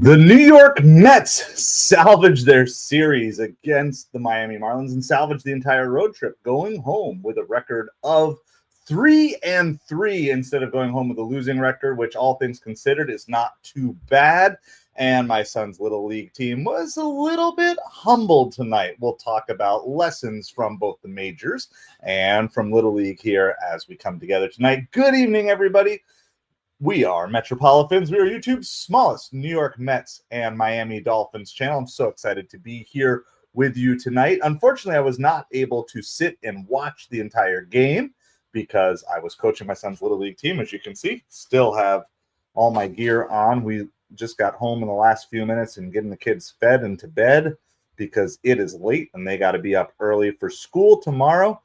The New York Mets salvage their series against the Miami Marlins and salvage the entire road trip, going home with a record of 3-3 instead of going home with a losing record, which all things considered is not too bad. And my son's little league team was a little bit humbled tonight. We'll talk about lessons from both the majors and from Little League here as we come together tonight. Good evening, everybody. We are MetropoliFins. We are YouTube's smallest New York Mets and Miami Dolphins channel. I'm so excited to be here with you tonight. Unfortunately, I was not able to sit and watch the entire game because I was coaching my son's Little League team, as you can see. Still have all my gear on. We just got home in the last few minutes and getting the kids fed and to bed because it is late and they got to be up early for school tomorrow.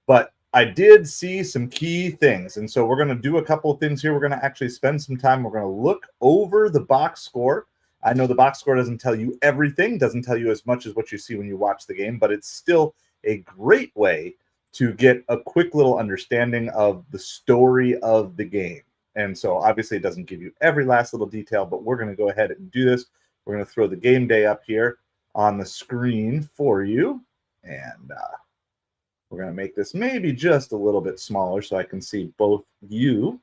But I did see some key things, and so we're going to do a couple of things here. We're going to actually spend some time. We're going to look over the box score. I know the box score doesn't tell you everything, doesn't tell you as much as what you see when you watch the game, but it's still a great way to get a quick little understanding of the story of the game. And so obviously it doesn't give you every last little detail, but we're going to go ahead and do this. We're going to throw the game day up here on the screen for you, and we're going to make this maybe just a little bit smaller so I can see both you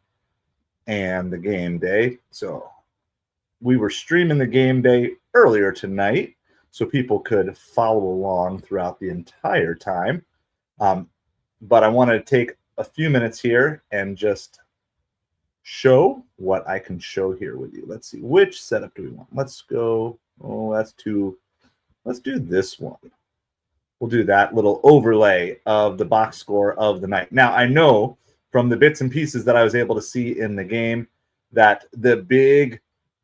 and the game day. So we were streaming the game day earlier tonight so people could follow along throughout the entire time. But I want to take a few minutes here and just show what I can show here with you. Let's see, which setup do we want? Let's go. Oh, that's too. Let's do this one. We'll do that little overlay of the box score of the night. Now, I know from the bits and pieces that I was able to see in the game that the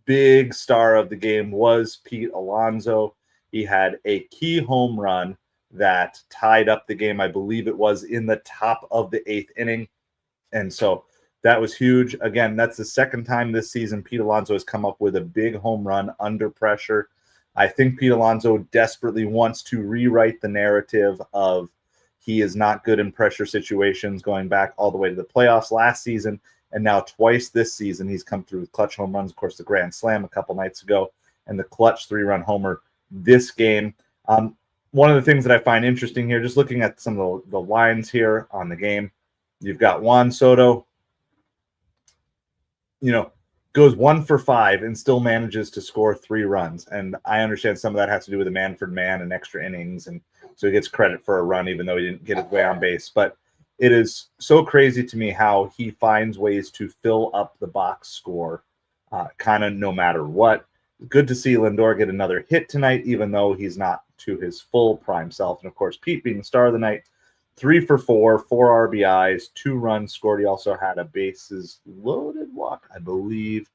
big star of the game was Pete Alonso. He had a key home run that tied up the game. I believe it was in the top of the 8th inning. And so that was huge. Again, that's the second time this season Pete Alonso has come up with a big home run under pressure. I think Pete Alonso desperately wants to rewrite the narrative of he is not good in pressure situations, going back all the way to the playoffs last season, and now twice this season he's come through with clutch home runs. Of course, the grand slam a couple nights ago and the clutch 3-run homer this game. One of the things that I find interesting here, just looking at some of the lines here on the game, you've got Juan Soto, goes 1 for 5 and still manages to score 3 runs. And I understand some of that has to do with the Manfred man and extra innings. And so he gets credit for a run, even though he didn't get his way on base. But it is so crazy to me how he finds ways to fill up the box score kind of no matter what. Good to see Lindor get another hit tonight, even though he's not to his full prime self. And of course, Pete being the star of the night, 3 for 4, 4 RBIs, 2 runs scored. He also had a bases loaded walk, I believe.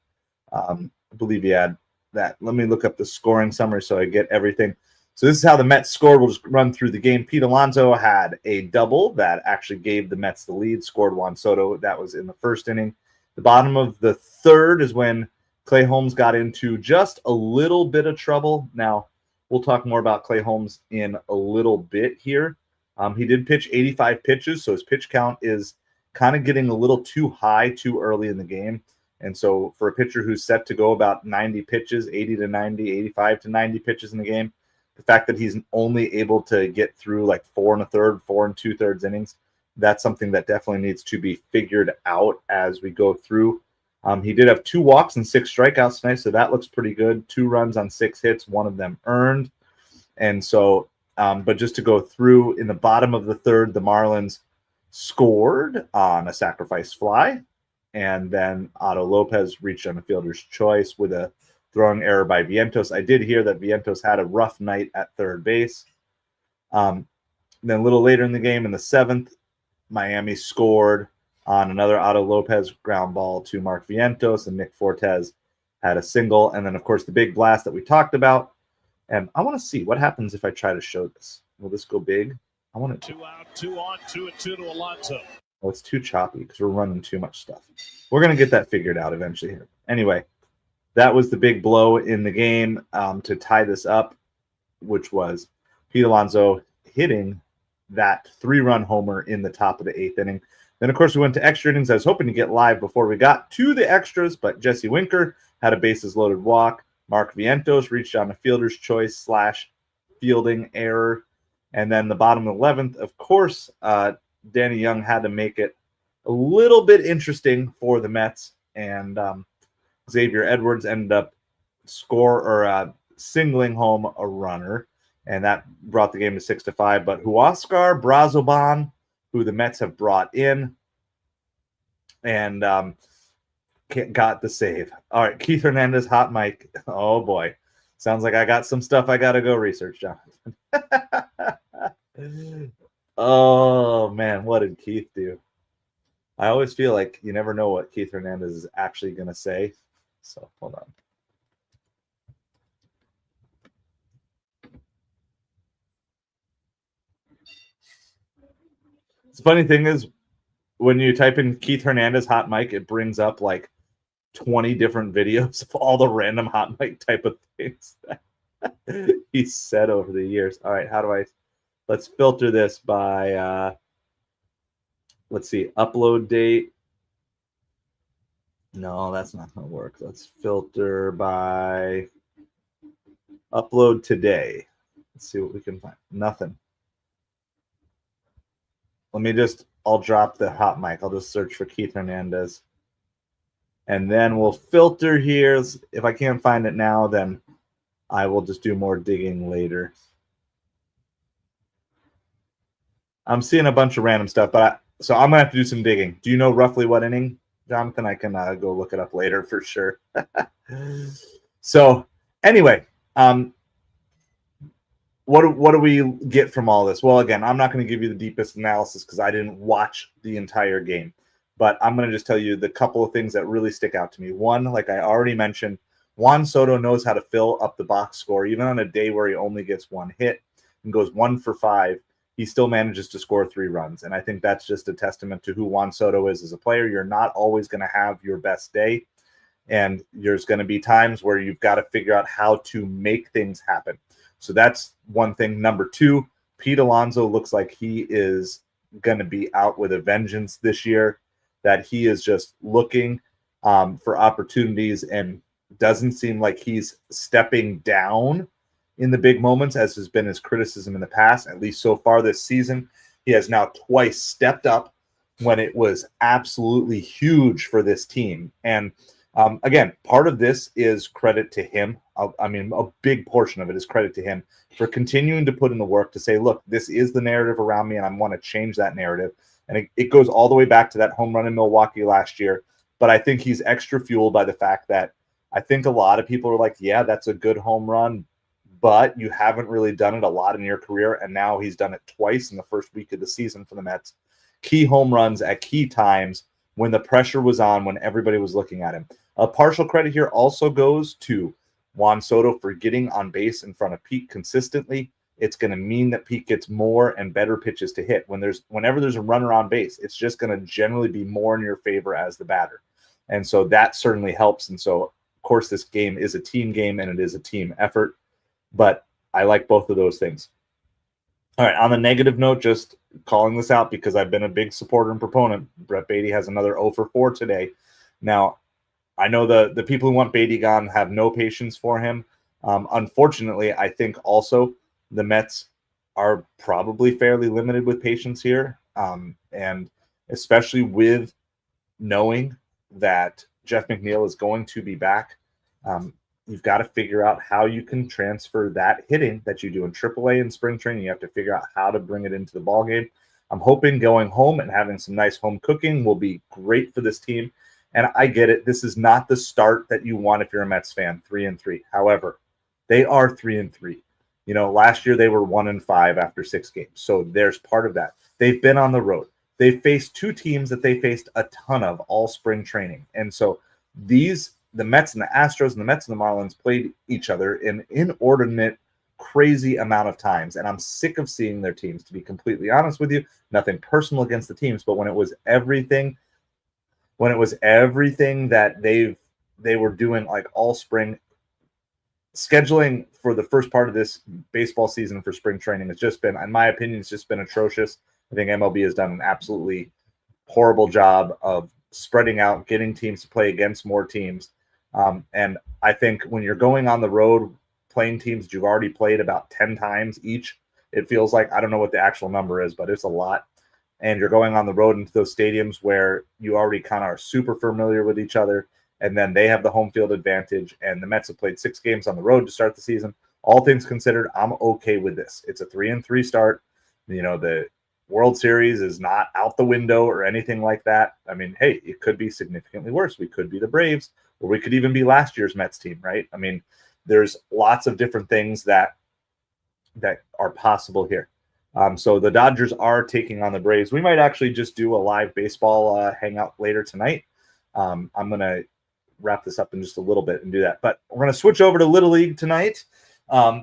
He had that. Let me look up the scoring summary so I get everything. So this is how the Mets scored. We'll just run through the game. Pete Alonso had a double that actually gave the Mets the lead, scored Juan Soto. That was in the first inning. The bottom of the third is when Clay Holmes got into just a little bit of trouble. Now, we'll talk more about Clay Holmes in a little bit here. He did pitch 85 pitches, so his pitch count is kind of getting a little too high too early in the game. And so for a pitcher who's set to go about 90 pitches, 80 to 90, 85 to 90 pitches in the game, the fact that he's only able to get through like 4 1/3, 4 2/3 innings, that's something that definitely needs to be figured out as we go through. He did have 2 walks and 6 strikeouts tonight, so that looks pretty good. 2 runs on 6 hits, 1 of them earned. And so but just to go through, in the bottom of the third, the Marlins scored on a sacrifice fly, and then Otto Lopez reached on a fielder's choice with a throwing error by Vientos. I did hear that Vientos had a rough night at third base. Then a little later in the game, in the 7th, Miami scored on another Otto Lopez ground ball to Mark Vientos, and Nick Fortes had a single. And then, of course, the big blast that we talked about. And I want to see what happens if I try to show this. Will this go big? I want it to. 2 out, 2 on, 2-2 to Alonso. Oh, it's too choppy because we're running too much stuff. We're going to get that figured out eventually here. Anyway, that was the big blow in the game to tie this up, which was Pete Alonso hitting that 3-run homer in the top of the 8th inning. Then, of course, we went to extra innings. I was hoping to get live before we got to the extras, but Jesse Winker had a bases-loaded walk. Mark Vientos reached on a fielder's choice / fielding error. And then the bottom 11th, of course, Danny Young had to make it a little bit interesting for the Mets. And Xavier Edwards ended up singling home a runner. And that brought the game to 6-5. But Huascar Brazoban, who the Mets have brought in, and got the save. All right, Keith Hernandez, hot mic. Oh, boy. Sounds like I got some stuff I got to go research, Jonathan. Oh, man, what did Keith do? I always feel like you never know what Keith Hernandez is actually going to say. So, hold on. The funny thing is, when you type in Keith Hernandez hot mic, it brings up like 20 different videos of all the random hot mic type of things that he's said over the years. All right, let's filter this by, let's see, upload date. No, that's not going to work. Let's filter by upload today. Let's see what we can find. Nothing. I'll drop the hot mic. I'll just search for Keith Hernandez. And then we'll filter here. If I can't find it now, then I will just do more digging later. I'm seeing a bunch of random stuff, so I'm going to have to do some digging. Do you know roughly what inning, Jonathan? I can go look it up later for sure. So anyway, what do we get from all this? Well, again, I'm not going to give you the deepest analysis because I didn't watch the entire game. But I'm going to just tell you the couple of things that really stick out to me. One, like I already mentioned, Juan Soto knows how to fill up the box score. Even on a day where he only gets one hit and goes 1 for 5, he still manages to score 3 runs. And I think that's just a testament to who Juan Soto is as a player. You're not always going to have your best day. And there's going to be times where you've got to figure out how to make things happen. So that's one thing. Number 2, Pete Alonso looks like he is going to be out with a vengeance this year, that he is just looking for opportunities and doesn't seem like he's stepping down in the big moments, as has been his criticism in the past, at least so far this season. He has now twice stepped up when it was absolutely huge for this team. And again, part of this is credit to him. I mean, a big portion of it is credit to him for continuing to put in the work to say, look, this is the narrative around me, and I want to change that narrative. And it goes all the way back to that home run in Milwaukee last year. But I think he's extra fueled by the fact that I think a lot of people are like, yeah, that's a good home run, but you haven't really done it a lot in your career. And now he's done it twice in the first week of the season for the Mets. Key home runs at key times when the pressure was on, when everybody was looking at him. A partial credit here also goes to Juan Soto for getting on base in front of Pete consistently. It's going to mean that Pete gets more and better pitches to hit. Whenever there's a runner on base, it's just going to generally be more in your favor as the batter. And so that certainly helps. And so, of course, this game is a team game and it is a team effort. But I like both of those things. All right, on the negative note, just calling this out because I've been a big supporter and proponent. Brett Beatty has another 0 for 4 today. Now, I know the people who want Beatty gone have no patience for him. Unfortunately, I think also the Mets are probably fairly limited with patience here, and especially with knowing that Jeff McNeil is going to be back. You've got to figure out how you can transfer that hitting that you do in AAA in spring training. You have to figure out how to bring it into the ballgame. I'm hoping going home and having some nice home cooking will be great for this team. And I get it. This is not the start that you want if you're a Mets fan, 3-3. However, they are 3-3. You know, last year they were 1-5 after 6 games. So there's part of that. They've been on the road. They've faced 2 teams that they faced a ton of all spring training. And so the Mets and the Astros and the Mets and the Marlins played each other in inordinate, crazy amount of times. And I'm sick of seeing their teams, to be completely honest with you. Nothing personal against the teams, but when it was everything that they were doing like all spring, scheduling for the first part of this baseball season for spring training has just been, in my opinion, it's just been atrocious. I think MLB has done an absolutely horrible job of spreading out, getting teams to play against more teams. And I think when you're going on the road playing teams you've already played about 10 times each, it feels like, I don't know what the actual number is, but it's a lot. And you're going on the road into those stadiums where you already kind of are super familiar with each other, and then they have the home field advantage, and the Mets have played 6 games on the road to start the season. All things considered, I'm okay with this. It's a 3-3 start. The World Series is not out the window or anything like that. I mean, hey, it could be significantly worse. We could be the Braves, or we could even be last year's Mets team, right? I mean, there's lots of different things that are possible here. So the Dodgers are taking on the Braves. We might actually just do a live baseball hangout later tonight. I'm going to wrap this up in just a little bit and do that. But we're going to switch over to Little League tonight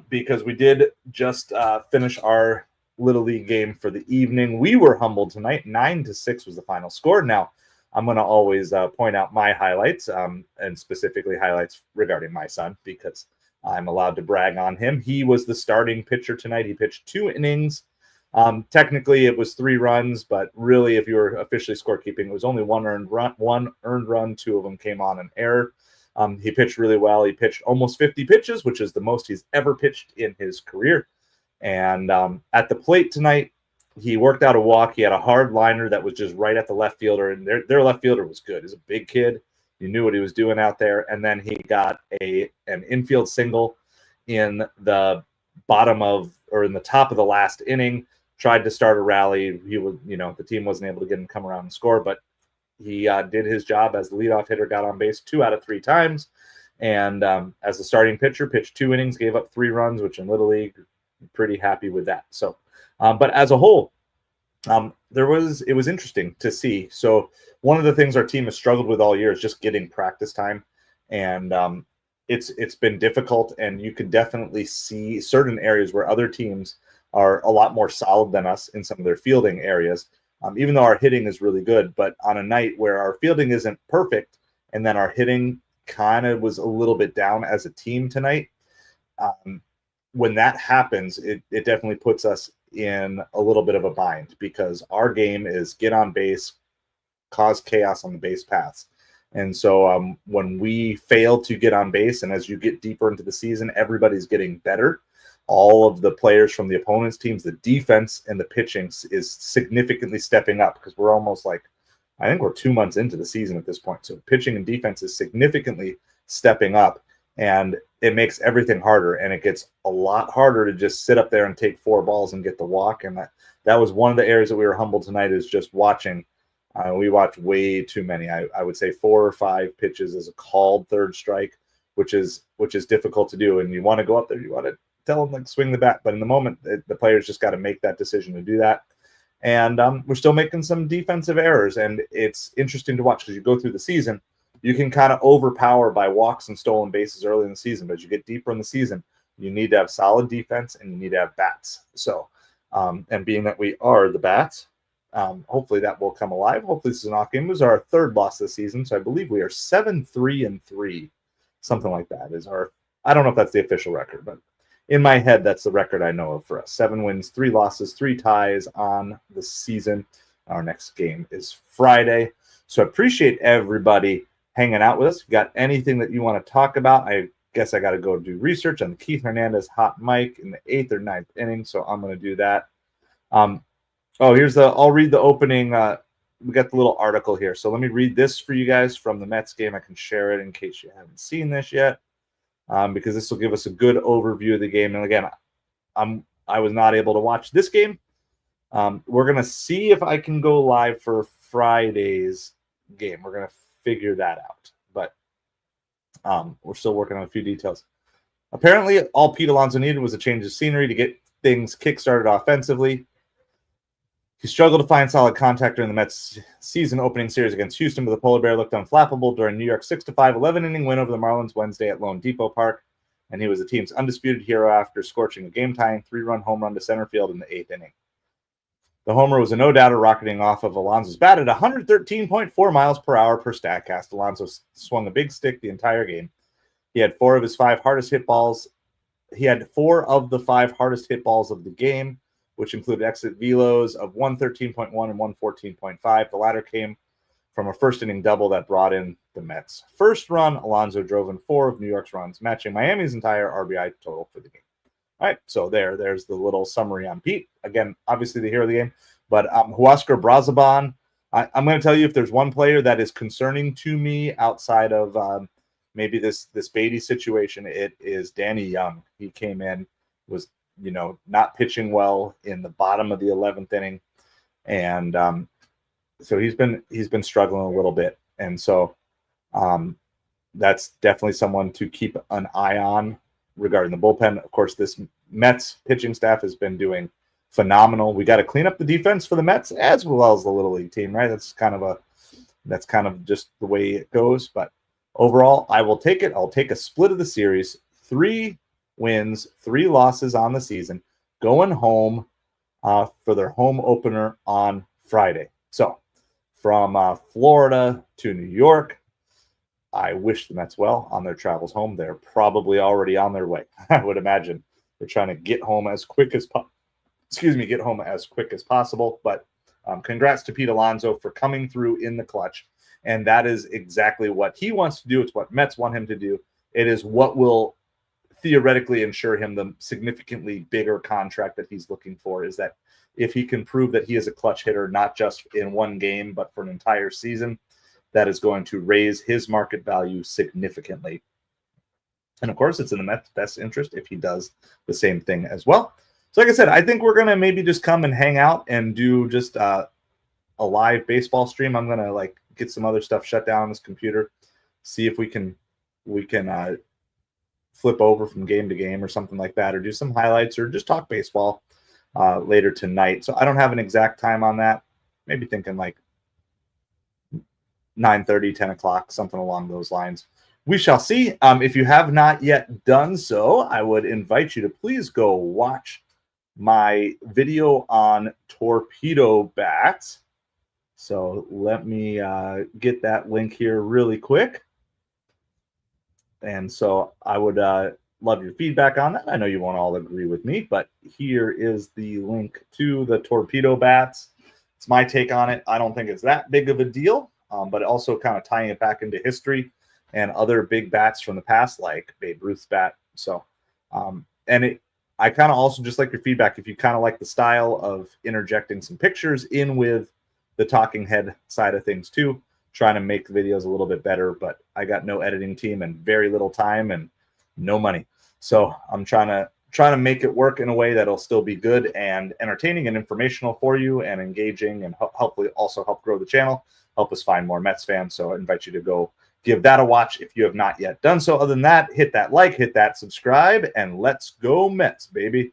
because we did just finish our Little League game for the evening. We were humbled tonight. 9-6 was the final score. Now, I'm going to always point out my highlights and specifically highlights regarding my son because I'm allowed to brag on him. He was the starting pitcher tonight. He pitched 2 innings. Technically, it was 3 runs, but really, if you were officially scorekeeping, it was only one earned run. 2 of them came on an error. He pitched really well. He pitched almost 50 pitches, which is the most he's ever pitched in his career. And at the plate tonight, he worked out a walk. He had a hard liner that was just right at the left fielder, and their left fielder was good. He's a big kid. He knew what he was doing out there. And then he got an infield single in the in the top of the last inning. Tried to start a rally. He was, the team wasn't able to get him to come around and score, but he did his job as the leadoff hitter, got on base 2 out of 3 times. And as the starting pitcher, pitched 2 innings, gave up 3 runs, which in Little League, I'm pretty happy with that. So, but as a whole, it was interesting to see. So one of the things our team has struggled with all year is just getting practice time. And it's been difficult, and you could definitely see certain areas where other teams are a lot more solid than us in some of their fielding areas, even though our hitting is really good. But on a night where our fielding isn't perfect and then our hitting kind of was a little bit down as a team tonight, when that happens, it definitely puts us in a little bit of a bind because our game is get on base, cause chaos on the base paths. And so when we fail to get on base, and as you get deeper into the season, everybody's getting better. All of the players from the opponent's teams, the defense and the pitching is significantly stepping up because we're almost I think we're 2 months into the season at this point. So pitching and defense is significantly stepping up, and it makes everything harder. And it gets a lot harder to just sit up there and take 4 balls and get the walk. And that was one of the areas that we were humbled tonight, is just watching. We watched way too many. I would say 4 or 5 pitches as a called third strike, which is difficult to do. And you want to go up there, you want to tell them swing the bat, but in the moment the players just got to make that decision to do that. And we're still making some defensive errors, and it's interesting to watch because you go through the season, you can kind of overpower by walks and stolen bases early in the season, but as you get deeper in the season, you need to have solid defense and you need to have bats. So and being that we are the bats, hopefully that will come alive. Hopefully this is an off game. It was our 3rd loss this season, so I believe we are 7-3-3, something like that is our, I don't know if that's the official record, but in my head, that's the record I know of for us. 7 wins, 3 losses, 3 ties on the season. Our next game is Friday. So I appreciate everybody hanging out with us. If you got anything that you want to talk about, I guess I got to go do research on the Keith Hernandez hot mic in the 8th or 9th inning. So I'm going to do that. I'll read the opening. We got the little article here. So let me read this for you guys from the Mets game. I can share it in case you haven't seen this yet. Because this will give us a good overview of the game. And again, I was not able to watch this game. We're going to see if I can go live for Friday's game. We're going to figure that out. But we're still working on a few details. Apparently, all Pete Alonso needed was a change of scenery to get things kick-started offensively. He struggled to find solid contact during the Mets' season opening series against Houston, but the Polar Bear looked unflappable during New York's 6-5 11-inning win over the Marlins Wednesday at Lone Depot Park, and he was the team's undisputed hero after scorching a game-tying 3-run home run to center field in the 8th inning. The homer was a no-doubter rocketing off of Alonso's bat at 113.4 miles per hour per Statcast. Alonso swung a big stick the entire game. He had 4 of his 5 hardest hit balls. He had 4 of the 5 hardest hit balls of the game, which included exit velos of 113.1 and 114.5. The latter came from a first inning double that brought in the Mets. First run, Alonso drove in 4 of New York's runs, matching Miami's entire RBI total for the game. All right, so there's the little summary on Pete. Again, obviously the hero of the game, but Huascar Brazaban, I'm going to tell you, if there's one player that is concerning to me outside of maybe this Beatty situation, it is Danny Young. He came in, was not pitching well in the bottom of the 11th inning, and so he's been struggling a little bit, and so that's definitely someone to keep an eye on regarding the bullpen. Of course, this Mets pitching staff has been doing phenomenal. We got to clean up the defense for the Mets as well as the Little League team, right? That's kind of just the way it goes. But overall, I will take it. I'll take a split of the series, 3 wins, 3 losses on the season, going home for their home opener on Friday. So from Florida to New York, I wish the Mets well on their travels home. They're probably already on their way. I would imagine they're trying to get home as quick as possible. But congrats to Pete Alonso for coming through in the clutch. And that is exactly what he wants to do. It's what Mets want him to do. It is what will theoretically ensure him the significantly bigger contract that he's looking for, is that if he can prove that he is a clutch hitter, not just in one game, but for an entire season, that is going to raise his market value significantly. And of course, it's in the Mets' best interest if he does the same thing as well. So like I said, I think we're going to maybe just come and hang out and do just a live baseball stream. I'm going to get some other stuff shut down on this computer, see if we can flip over from game to game or something like that, or do some highlights or just talk baseball later tonight. So I don't have an exact time on that. Maybe thinking 9:30, 10 o'clock, something along those lines. We shall see. If you have not yet done so, I would invite you to please go watch my video on torpedo bats. So let me get that link here really quick. And so I would love your feedback on that. I know you won't all agree with me, but here is the link to the torpedo bats. It's my take on it. I don't think it's that big of a deal. But also kind of tying it back into history and other big bats from the past, like Babe Ruth's bat. So, I kind of also just like your feedback. If you kind of like the style of interjecting some pictures in with the talking head side of things too, trying to make the videos a little bit better, but I got no editing team and very little time and no money. So I'm trying to make it work in a way that'll still be good and entertaining and informational for you and engaging, and hopefully also help grow the channel, help us find more Mets fans. So I invite you to go give that a watch if you have not yet done so. Other than that, hit that like, hit that subscribe, and let's go Mets, baby.